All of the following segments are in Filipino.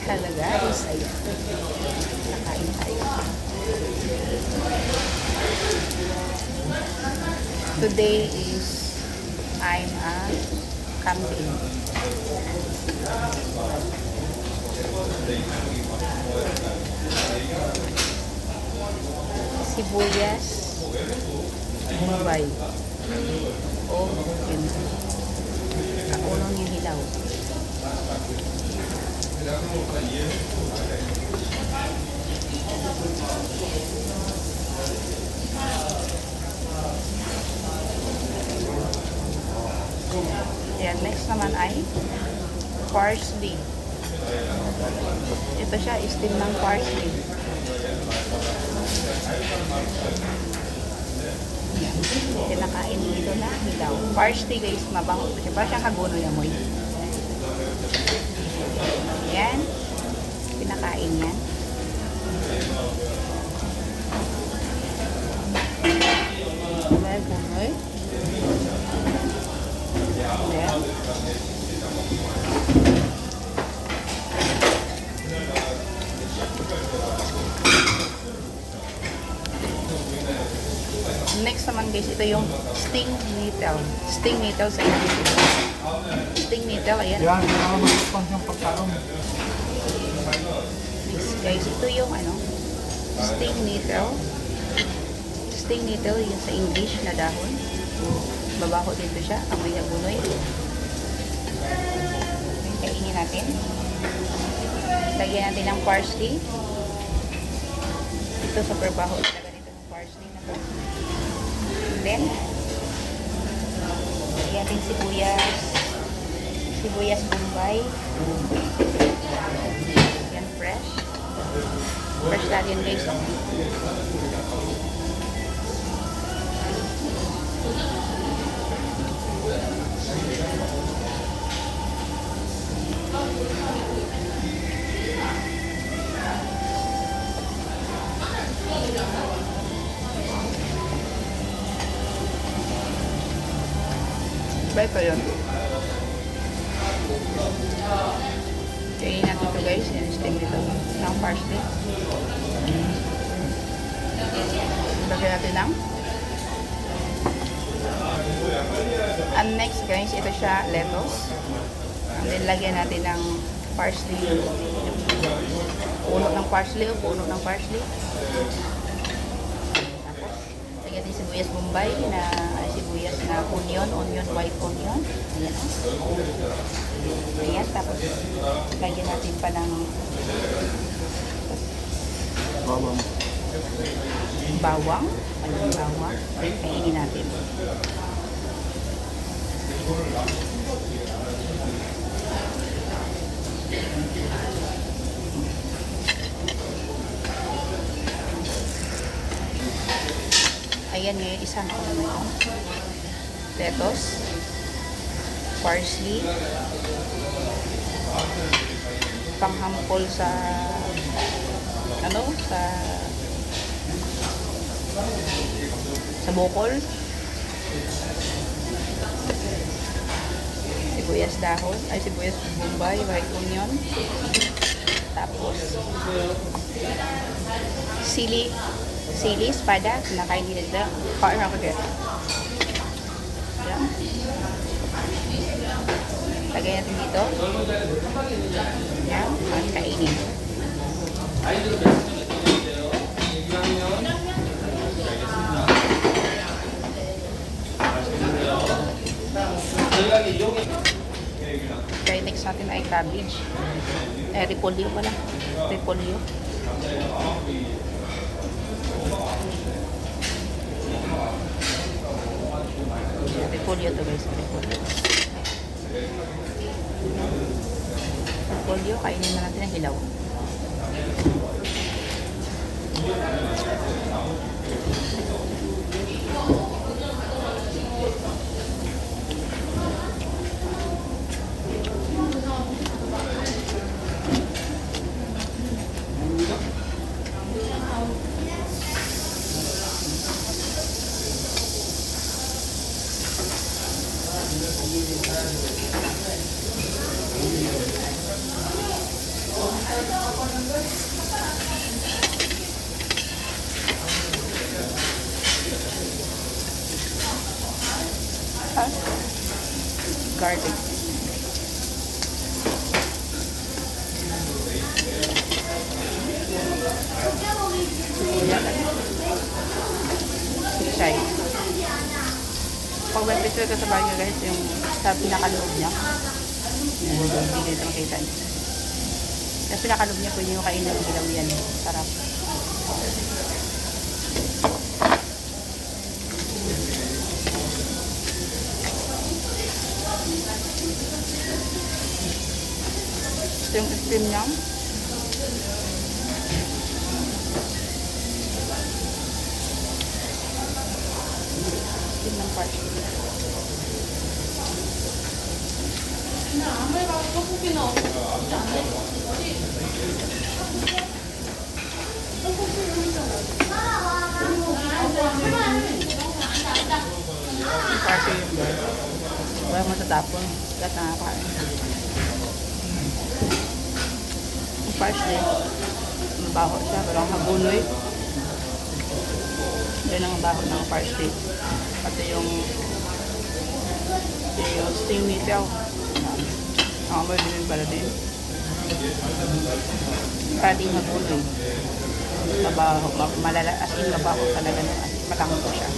Hello guys, ayan. Nakain tayo. Today is I'm a camping. Sibuyas, Mumbai. O yun. Kaulong yung hilaw. Yan, next naman ay parsley. Ito siya, steam ng parsley. Yan, kinakain dito na hilaw. Parsley guys, mabango ito siya. Parang siyang kaguno yung amoy. Yan, pinakain yan. Gunoy. Yan. Next naman guys, ito yung sting nettle. Sting nettle sa English. Sting nettle, ayan. Yan, pinakamasukpan siyang pagkaroon. Next guys, ito yung ano, sting nettle. Sting nettle yung sa English na dahon. Babaho dito siya, amoy na gunoy. Kainin natin. Lagyan natin ng parsley. Ito super baho talaga dito ng parsley na to. Then, lagyan natin sibuyas. Sibuyas Bombay. Yan, fresh. Fresh lang yan guys. Bye pa yun. Kainin natin ito guys. Yan, sting dito. Ng parsley. Lagyan natin ng. And next guys, ito siya lettuce. And then lagyan natin ng parsley. Puno ng parsley o puno ng parsley. Tapos, lagyan natin sibuyas Bombay na sibuyas na onion, white onion. Ayan. Ayan, tapos lagyan natin pa ng bawang. Ayan, bawang. Kainin natin. Ayan yung isang lettuce, parsley, panghampol sa sa bukol, sibuyas dahon, sibuyas Bombay, white onion, tapos sili, espada, kinakain nila. Kain ako dyan. Yan. Lagay natin dito. Yan. At kainin. Okay, next natin ay cabbage. Repolyo pala. Repolyo. Repolyo to guys. Repolyo. Kainin na natin ang hilaw. Ah, garlic. Sisay. Pag may picture ka sa bahay guys, yung sa pinakaloob niya. Hindi dito makita niyo. Sa pinakaloob niya, pwede nyo kainin ng ilaw yan. Sarap. Ito yung steam niya. Steam ng parsley. Yung parsley yung girl. Wala mo tatapon. Lahat nakakain. Yung parsley, mabaho siya. Pero ang hagunoy. Yan ang baho ng parsley. Pati yung steam nito. Amoy din pala din. Pati hagunoy. Mabaho. Malala. As in mabaho talaga. Malangko siya.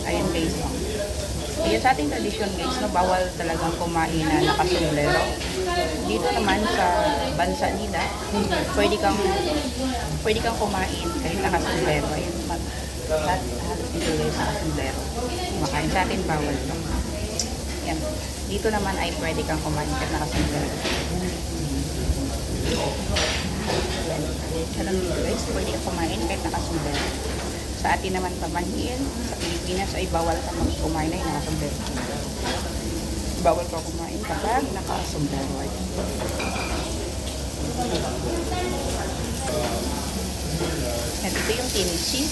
Ayan guys. Ayan sa ating tradition guys, no, bawal talagang kumain na nakasombrero. Dito naman sa bansa nila, pwede kang kumain kahit nakasombrero. Ayan, lahat dito guys nakasombrero. Makain sa atin bawal to. Yan. Dito naman ay pwede kang kumain kahit nakasombrero. Yan. Ganun dito guys, pwede kang kumain kahit nakasombrero. Sa atin naman pamanhin, sa Pilipinas ay bawal ka kumain ay nakasombrero. Bawal ka kumain kapag nakasombrero. At ito yung kimchi.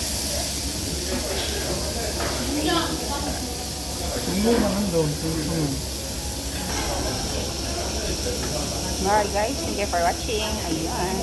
Hindi naman doon. Bye guys, thank you for watching. Ayan.